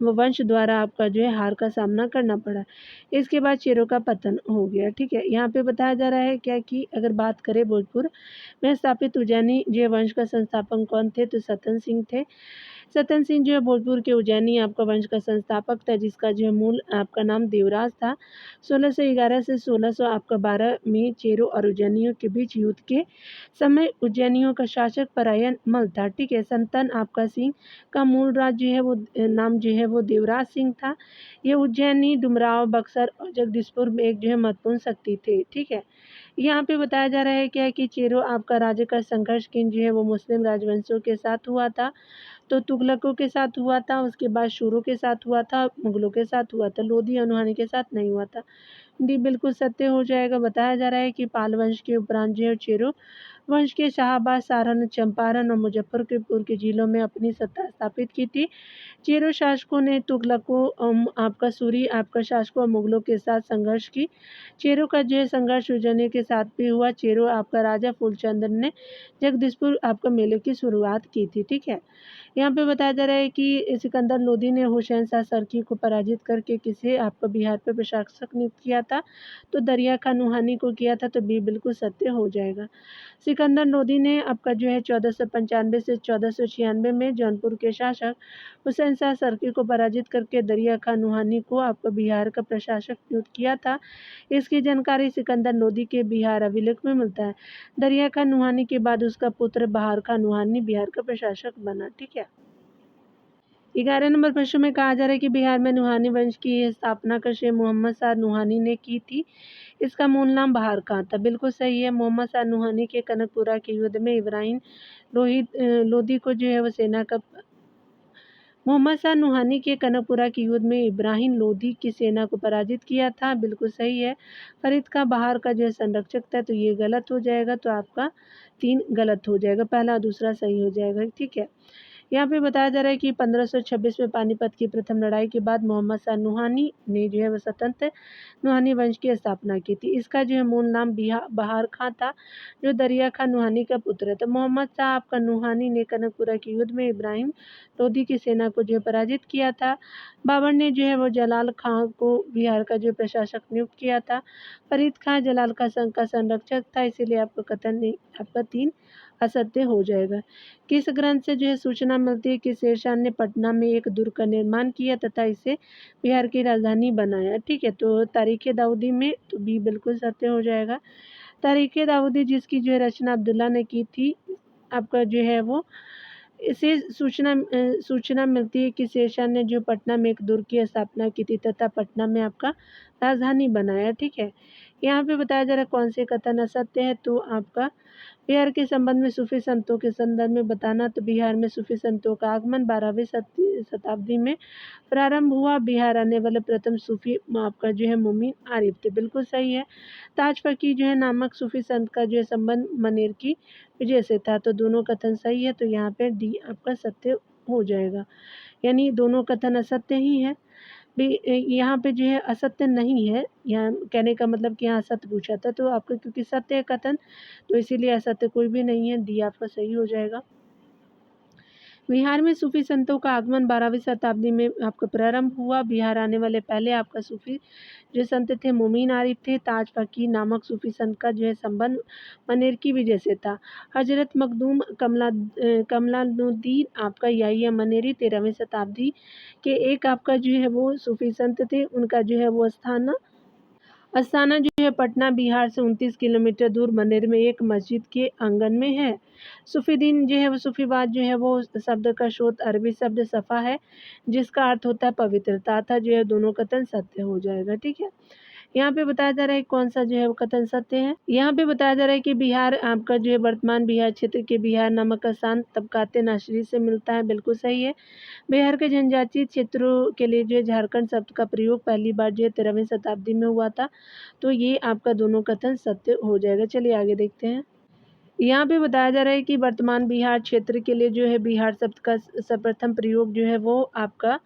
वंश द्वारा आपका जो है हार का सामना करना पड़ा। इसके बाद चेरों का पतन हो गया। ठीक है, यहाँ पे बताया जा रहा है क्या कि अगर बात करें भोजपुर में स्थापित उज्जैनी जो वंश का संस्थापक कौन थे, तो सतन सिंह थे। सतन सिंह जो है भोजपुर के उज्जैनी आपका वंश का संस्थापक था, जिसका जो है मूल आपका नाम देवराज था। 1611 से 1600 आपका 12 में चेरों और उज्जैनियों के बीच युद्ध के समय उज्जैनियों का शासक परायण मल था। ठीक है, संतन आपका सिंह का मूल राज जो है वो नाम जो है वो देवराज सिंह था। ये उज्जैनी, डुमराव, बक्सर और जगदीशपुर में एक जो है महत्वपूर्ण शक्ति थे। ठीक है, यहाँ पे बताया जा रहा है क्या है कि चेरों आपका राज्य का संघर्ष किन जो है वो मुस्लिम राजवंशों के साथ हुआ था। तो तुगलकों के साथ हुआ था, उसके बाद शुरू के साथ हुआ था, मुगलों के साथ हुआ था, लोधी और नुहानी के साथ नहीं हुआ था। डी बिल्कुल सत्य हो जाएगा। बताया जा रहा है कि पाल वंश के उपरांत जो है चेरो वंश के शाहबाज, सारण, चंपारण और मुजफ्फरपुर के जिलों में अपनी सत्ता स्थापित की थी। चेरो शासकों ने तुगलकों आपका सूरी आपका शासकों और मुगलों के साथ संघर्ष की। चेरो का जो है संघर्ष उज्जैनी के साथ भी हुआ। चेरो आपका राजा फूलचंद ने जगदीशपुर आपका मेले की शुरुआत की थी। ठीक है, यहाँ पे बताया जा रहा है कि सिकंदर लोदी ने हुसैन शाह सरकी को पराजित करके किसे आपका बिहार पर प्रशासक नियुक्त किया था, तो दरिया खान नुहानी को किया था। तो बी बिल्कुल सत्य हो जाएगा। सिकंदर लोदी ने आपका जो है 1495 से 1496 में जौनपुर के शासक हुसैन शाह सरकी को पराजित करके दरिया खान नुहानी को आपका बिहार का प्रशासक नियुक्त किया था। इसकी जानकारी सिकंदर लोदी के बिहार अभिलेख में मिलता है। दरिया खान नुहानी के बाद उसका पुत्र बहार खान नुहानी बिहार का प्रशासक बना। ठीक है, 11 नंबर प्रश्न में कहा जा रहा है कि बिहार में नुहानी वंश की स्थापना का श्रेय मोहम्मद शाह नुहानी ने की थी। इसका मूल नाम बहार खां था। बिल्कुल सही है। मोहम्मद शाह नुहानी के कनकपुरा के युद्ध में इब्राहिम लोधी को जो है वो सेना का मोहम्मद शाह नुहानी के कनकपुरा के युद्ध में इब्राहिम लोधी की सेना को पराजित किया था। बिल्कुल सही है। फरीद का बहार का जो है संरक्षक था, तो ये गलत हो जाएगा। तो आपका 3 गलत हो जाएगा, पहला दूसरा सही हो जाएगा। ठीक है, यहाँ पे बताया जा रहा है कि 1526 में पानीपत की प्रथम लड़ाई के बाद मोहम्मद शाह नुहानी ने जो है वह स्वतंत्र नुहानी वंश की स्थापना की थी। इसका जो है मूल नाम बहार खां था, जो दरिया खान नुहानी का पुत्र था। मोहम्मद शाह आपका नुहानी ने कनकपुरा के युद्ध में इब्राहिम लोधी की सेना को जो है पराजित किया था। बाबर ने जो है वो जलाल खां को बिहार का जो प्रशासक नियुक्त किया था। फरीद खां जलाल का संरक्षक था, इसीलिए आपका कथन नहीं, आपका 3 असत्य हो जाएगा। किस ग्रंथ से जो है सूचना मिलती है कि शेरशाह ने पटना में एक दुर्ग का निर्माण किया तथा इसे बिहार की राजधानी बनाया। ठीक है, तो तारीख दाऊदी में, तो बी बिल्कुल सत्य हो जाएगा। तारीख दाऊदी जिसकी जो है रचना अब्दुल्ला ने की थी, आपका जो है वो इसे सूचना मिलती है कि शेरशाह ने जो पटना में एक दुर्ग की स्थापना की थी तथा पटना में आपका राजधानी बनाया। ठीक है, यहाँ पे बताया जा रहा है कौन से कथन असत्य है, तो आपका बिहार के संबंध में सूफी संतों के संदर्भ में बताना। तो बिहार में सूफी संतों का आगमन 12वीं शताब्दी में प्रारंभ हुआ। बिहार आने वाले प्रथम सूफी आपका जो है मोमिन आरिफ थे। बिल्कुल सही है। ताज फकीर जो है नामक सूफी संत का जो है संबंध मनेर की विजय से था। तो दोनों कथन सही है, तो यहाँ पे डी आपका सत्य हो जाएगा, यानी दोनों कथन असत्य ही है। यहाँ पे जो है असत्य नहीं है, यहाँ कहने का मतलब कि यहाँ सत्य पूछा था, तो आपका क्योंकि सत्य है कथन, तो इसीलिए असत्य कोई भी नहीं है। डी आपका सही हो जाएगा। बिहार में सूफी संतों का आगमन 12वीं शताब्दी में आपका प्रारंभ हुआ। बिहार आने वाले पहले आपका सूफी जो संत थे मोमिन आरिफ थे। ताज फकीर नामक सूफी संत का जो है संबंध मनेर की वजह से था। हजरत मखदूम कमलानुद्दीन आपका याहिया मनेरी 13वीं शताब्दी के एक आपका जो है वो सूफी संत थे। उनका जो है वो अस्थाना जो है पटना बिहार से 29 किलोमीटर दूर मनेर में एक मस्जिद के आंगन में है। सूफी दिन जो है वो सूफीवाद जो है वो शब्द का स्रोत अरबी शब्द सफ़ा है, जिसका अर्थ होता है पवित्रता था। जो है दोनों कथन सत्य हो जाएगा। ठीक है, यहाँ पे बताया जा रहा है कौन सा जो है वो कथन सत्य है। यहाँ पे बताया जा रहा है कि बिहार आपका जो है वर्तमान बिहार क्षेत्र के बिहार नामक का स्थान तबकाते नासरी से मिलता है, बिल्कुल सही है। बिहार के जनजातीय क्षेत्रों के लिए जो है झारखंड शब्द का प्रयोग पहली बार जो है 13वीं शताब्दी में हुआ था, तो ये आपका दोनों कथन सत्य हो जाएगा। चलिए आगे देखते हैं। यहाँ पे बताया जा रहा है कि वर्तमान बिहार क्षेत्र के लिए जो है बिहार शब्द का सर्वप्रथम प्रयोग जो है वो आपका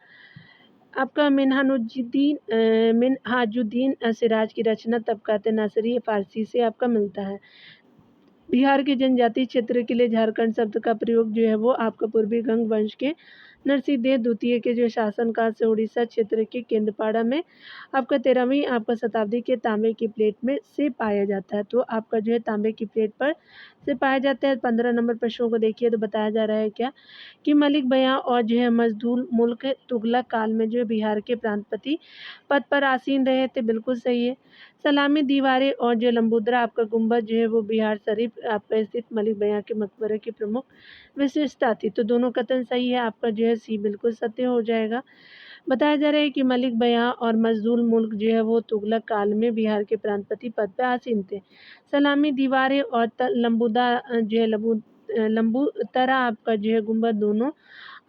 आपका मिनहाजुद्दीन सिराज की रचना तबकात नासरी फारसी से आपका मिलता है। बिहार के जनजातीय क्षेत्र के लिए झारखंड शब्द का प्रयोग जो है वो आपका पूर्वी गंग वंश के नरसिंहदेव द्वितीय के जो शासनकाल से उड़ीसा क्षेत्र के केंद्रपाड़ा में आपका 13वीं आपका शताब्दी के तांबे की प्लेट में से पाया जाता है। तो आपका जो है तांबे की प्लेट पर से पाया जाता है। 15 नंबर प्रश्नों को देखिए तो बताया जा रहा है क्या कि मलिक बयां और जो है मजदूर मुल्क तुगलक काल में जो है बिहार के प्रांतपति पद पर आसीन रहे थे, बिल्कुल सही है। सलामी दीवारें और जो लंबूदरा आपका गुंबद जो है वो बिहार शरीफ आपका स्थित मलिक बयां के मकबरे की प्रमुख विशेषता थी। तो दोनों कथन सही है, आपका जो है सी बिल्कुल सत्य हो जाएगा। बताया जा रहा है कि मलिक बयां और मजदूर मुल्क जो है वो तुगलक काल में बिहार के प्रांतपति पद पर आसीन थे। सलामी दीवारें और लंबूदा जो है लंबूतरा आपका जो है गुंबद दोनों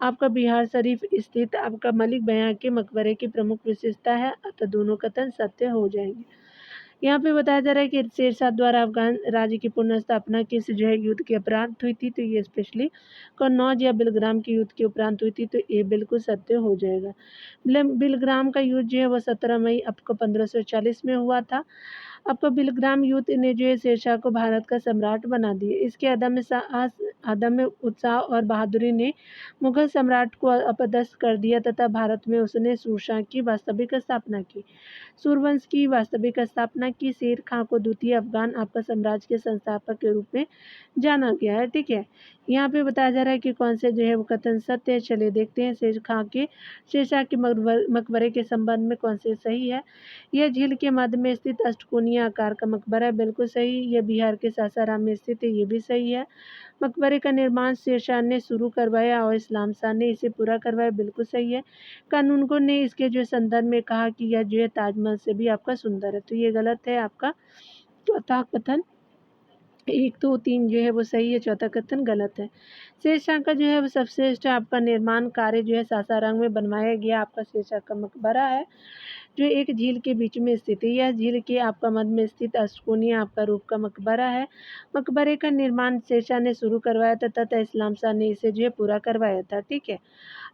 आपका बिहार शरीफ स्थित आपका मलिक बयां के मकबरे की प्रमुख विशेषता है, अतः दोनों कथन सत्य हो जाएंगे। यहाँ पे बताया जा रहा है कि शेरशाह द्वारा अफगान राज्य की पुनर्स्थापना किस जो है युद्ध के उपरांत हुई थी, तो ये स्पेशली कन्नौज या बिलग्राम के युद्ध के उपरांत हुई थी, तो ये बिल्कुल सत्य हो जाएगा। बिलग्राम का युद्ध जो है वो 17 मई आपको 1540 में हुआ था। आपका बिलग्राम युद्ध ने जो है शेरशाह को भारत का सम्राट बना दिया। इसके अदम्य उत्साह और बहादुरी ने मुगल सम्राट को अपदस्थ कर दिया तथा भारत में उसने सूरशाह की वास्तविक स्थापना की। सूरवंश की वास्तविक स्थापना की। शेर खां को द्वितीय अफगान आपका साम्राज्य के संस्थापक के रूप में जाना गया है, ठीक है। यहाँ पे बताया जा रहा है कि कौन से जो है वो कथन सत्य है। चलिए देखते हैं शेर खां के शेरशाह के मकबरे के संबंध में कौन से सही है। यह झील के मध्य में स्थित अष्टकोणीय आकार का मकबरा है, बिल्कुल सही। यह बिहार के सासाराम में स्थित है, ये भी सही है। मकबरे का निर्माण शेरशाह ने शुरू करवाया और इस्लाम शाह ने इसे पूरा करवाया, बिल्कुल सही है। कानूनगो ने इसके जो संदर्भ में कहा कि यह जो है ताजमहल से भी आपका सुंदर है, तो ये गलत है। आपका चौथा कथन 1 2 3 जो है वो सही है, चौथा कथन गलत है। शेरशाह का जो है वो सबश्रेष्ठ आपका निर्माण कार्य जो है सासाराम में बनवाया गया आपका शेरशाह का मकबरा है, जो एक झील के बीच में स्थित है। यह झील के आपका मध्य में स्थित अष्टकोणीय आपका रूप का मकबरा है। मकबरे का निर्माण शेरशाह ने शुरू करवाया था तथा इस्लाम शाह ने इसे जो है पूरा करवाया था, ठीक है।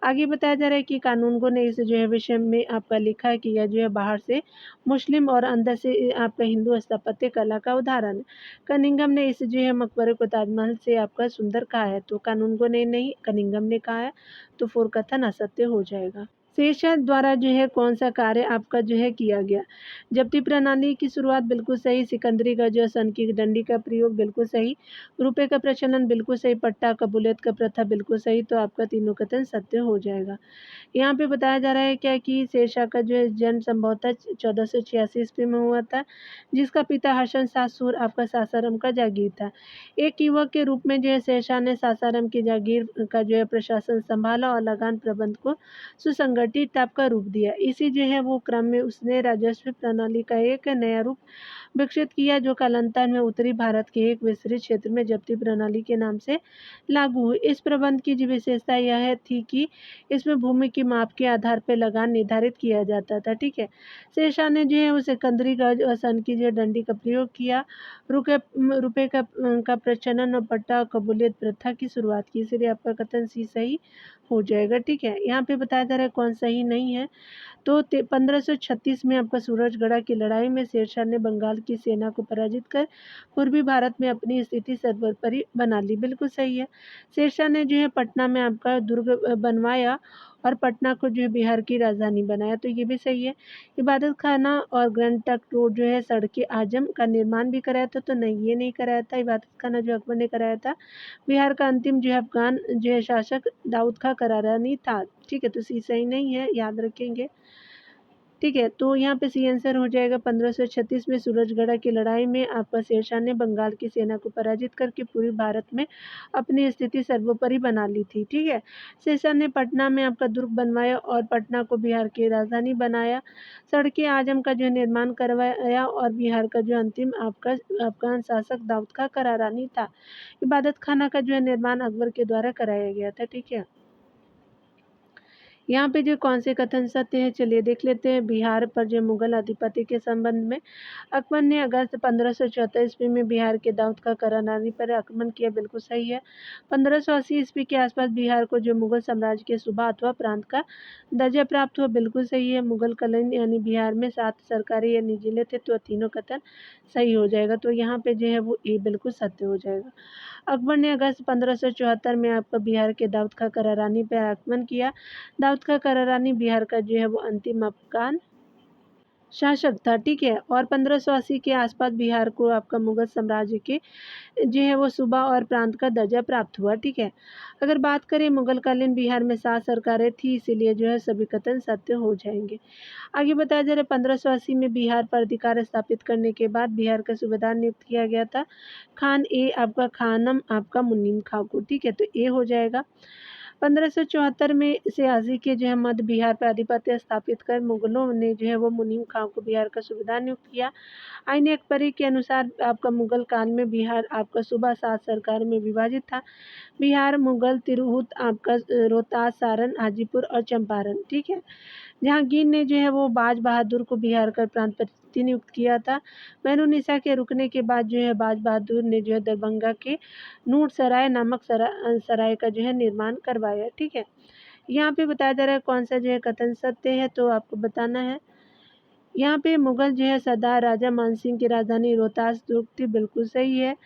आगे बताया जा रहा है कि कानूनगो ने इस जो है विषय में आपका लिखा है कि यह जो है बाहर से मुस्लिम और अंदर से आपका हिंदू स्थापत्य कला का उदाहरण है। कनिंघम ने इस जो है मकबरे को ताजमहल से आपका सुंदर कहा है, तो कानूनगो ने नहीं, कनिंघम ने कहा है, तो 4 कथन असत्य हो जाएगा। शेरशाह द्वारा जो है कौन सा कार्य आपका जो है किया गया। जब्ती प्रणाली की शुरुआत, बिल्कुल सही। सिकंदरी का जो सन की डंडी का प्रयोग, बिल्कुल सही। रुपए का प्रचलन, बिल्कुल सही। पट्टा कबूलियत का प्रथा, बिल्कुल सही। तो आपका तीनों कथन सत्य हो जाएगा। यहाँ पे बताया जा रहा है क्या कि शेरशाह का जो है जन्म संभवतः 1486 ईस्वी में हुआ था, जिसका पिता हसन शाह सूर आपका सासाराम का जागीर था। एक युवक के रूप में जो है शेरशाह ने सासाराम की जागीर का जो है प्रशासन संभाला और लगान प्रबंध को सुसंगठित आपका रूप दिया। इसी जो है वो क्रम में उसने राजस्व प्रणाली का एक नया रूप विकसित किया, जो कालांतर में उत्तरी भारत के एक विस्तृत क्षेत्र में जब्ती प्रणाली के नाम से लागू हुई। इस प्रबंध की जो विशेषता यह थी कि इसमें भूमि की माप के आधार पर लगान निर्धारित किया जाता था, ठीक है। शेरशाह ने जो है वो सिकंदरी गज और सन की जो डंडी का प्रयोग किया। रुपए का प्रचलन और पट्टा और कबूलियत प्रथा की शुरुआत की, इसलिए आपका कथन सी सही हो जाएगा, ठीक है। यहाँ पे बताया जा रहा है कौन सही नहीं है। तो 1536 में आपका सूरजगढ़ की लड़ाई में शेरशाह ने बंगाल की सेना को पराजित कर पूर्वी भारत में अपनी स्थिति सर्वोपरि बना ली, बिल्कुल सही है। शेरशाह ने जो है पटना में आपका दुर्ग बनवाया और पटना को जो है बिहार की राजधानी बनाया, तो ये भी सही है। इबादत खाना और ग्रैंड ट्रंक रोड जो है सड़क आजम का निर्माण भी कराया था, तो नहीं, ये नहीं कराया था। इबादत खाना जो अकबर ने कराया था, बिहार का अंतिम जो है अफगान जो है शासक दाऊद खां करारानी था, ठीक है। तो सी सही नहीं है, याद रखेंगे, ठीक है, तो यहाँ पे सी आंसर हो जाएगा 1536 में सूरजगढ़ की लड़ाई में आपका शेरशाह ने बंगाल की सेना को पराजित करके पूरे भारत में अपनी स्थिति सर्वोपरि बना ली थी। ठीक है, शेरशाह ने पटना में आपका दुर्ग बनवाया और पटना को बिहार की राजधानी बनाया। सड़कें आजम का जो निर्माण करवाया और बिहार का जो अंतिम आपका अफगान शासक दाऊद खां करारानी था। इबादत खाना का जो है निर्माण अकबर के द्वारा कराया गया था। ठीक है, यहाँ पे जो कौन से कथन सत्य है चलिए देख लेते हैं। बिहार पर जो मुगल अधिपति के संबंध में अकबर ने अगस्त 1574 ईस्वी में बिहार के दाऊद का करारानी पर आक्रमण किया, बिल्कुल सही है। 1580 ईस्वी के आसपास बिहार को जो मुगल साम्राज्य के सूबा अथवा प्रांत का दर्जा प्राप्त हुआ, बिल्कुल सही है। मुगल कलन यानी बिहार में 7 सरकारी या निजीले थे, तो तीनों कथन सही हो जाएगा। तो यहाँ पे जो है वो ए बिल्कुल सत्य हो जाएगा। अकबर ने अगस्त 1574 में आपका बिहार के दाऊद खां करारानी पर आक्रमण किया। दाऊद खां करारानी बिहार का जो है वो अंतिम अफगान शासक था। ठीक है, और 1580 के आसपास बिहार को आपका मुगल साम्राज्य के जो है वो सूबा और प्रांत का दर्जा प्राप्त हुआ। ठीक है, अगर बात करें मुगलकालीन बिहार में 7 सरकारें थी, इसीलिए जो है सभी कथन सत्य हो जाएंगे। आगे बताया जा रहा है 1580 में बिहार पर अधिकार स्थापित करने के बाद बिहार का सूबेदार नियुक्त किया गया था खान ए आपका खानम आपका मुनीम खां को। ठीक है, तो ए हो जाएगा। 1574 में सियासी के जो है मध्य बिहार पर आधिपत्य स्थापित कर मुगलों ने जो है वो मुनीम खां को बिहार का सूबेदार नियुक्त किया। आईन अकबरी के अनुसार आपका मुगल काल में बिहार आपका सूबा 7 सरकार में विभाजित था। बिहार, मुगल, तिरहुत, आपका रोहतास, सारण, हाजीपुर और चंपारण। ठीक है, जहांगीर ने जो है वो बाज बहादुर को बिहार का प्रांत प्रति नियुक्त किया था। मैनूनिसा के रुकने के बाद जो है बाज बहादुर ने जो है दरभंगा के नूर सराय नामक सराय का जो है निर्माण करवाया। ठीक है, यहाँ पे बताया जा रहा है कौन सा जो है कथन सत्य है, तो आपको बताना है। यहाँ पे मुगल जो है सरदार राजा मानसिंह की राजधानी रोहतास दुर्ग थी, बिल्कुल सही है।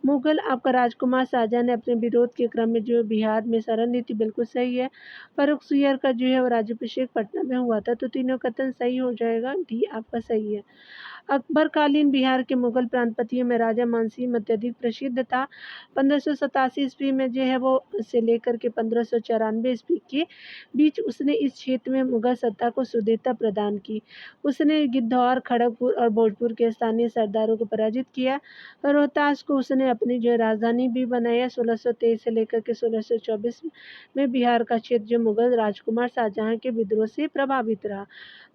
मुगल आपका राजकुमार शाहजहां ने अपने विरोध के क्रम में जो बिहार में शरण ली थी, बिल्कुल सही है। फर्रुख सियर का जो है वो राज्याभिषेक पटना में हुआ था, तो तीनों कथन सही हो जाएगा, डी आपका सही है। अकबरकालीन बिहार के मुगल प्रांतपतियों में राजा मानसिंह अत्यधिक प्रसिद्ध था। 1587 ईस्वी में जो है वो से लेकर के 1594 ईस्वी के बीच उसने इस क्षेत्र में मुगल सत्ता को सुदृढ़ता प्रदान की। उसने गिद्धौर, खड़गपुर और भोजपुर के स्थानीय सरदारों को पराजित किया। रोहतास को उसने अपनी जो राजधानी भी बनाया। 1623 से लेकर के 1624 में बिहार का क्षेत्र जो मुगल राजकुमार शाहजहां के विद्रोह से प्रभावित रहा।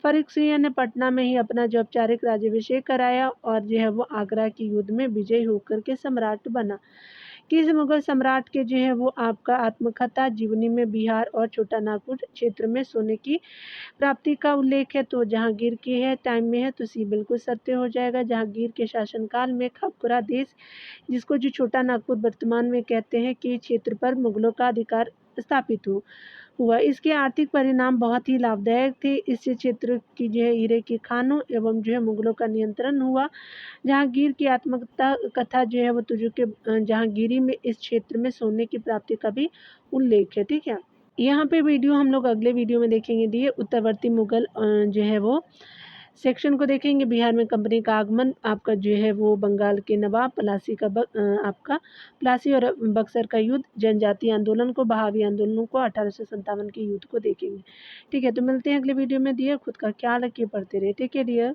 फर्रुख सिंह ने पटना में ही अपना जो औपचारिक राज्याभिषेक कराया और जो है वो आगरा की युद्ध में विजयी होकर के सम्राट बना। किस मुगल सम्राट के जो है वो आपका आत्मकथा जीवनी में बिहार और छोटा नागपुर क्षेत्र में सोने की प्राप्ति का उल्लेख है, तो जहांगीर के है टाइम में है, तो सी बिल्कुल सत्य हो जाएगा। जहांगीर के शासनकाल में खपकुरा देश, जिसको जो छोटा नागपुर वर्तमान में कहते हैं, कि क्षेत्र पर मुगलों का अधिकार स्थापित हुआ। इसके आर्थिक परिणाम बहुत ही लाभदायक थे। इस क्षेत्र की जो है हीरे की खानों एवं जो है मुगलों का नियंत्रण हुआ। जहांगीर की आत्मकथा कथा जो है वो तुझे के जहांगीरी में इस क्षेत्र में सोने की प्राप्ति का भी उल्लेख है। ठीक है, यहाँ पे वीडियो हम लोग अगले वीडियो में देखेंगे। दिए उत्तरवर्ती मुगल जो है वो सेक्शन को देखेंगे। बिहार में कंपनी का आगमन, आपका जो है वो बंगाल के नवाब, आपका प्लासी और बक्सर का युद्ध, जनजातीय आंदोलन को, बहावी आंदोलनों को, 1857 के युद्ध को देखेंगे। ठीक है, तो मिलते हैं अगले वीडियो में। दिए खुद का ख्याल रखिए, पढ़ते रहिए। Take care dear.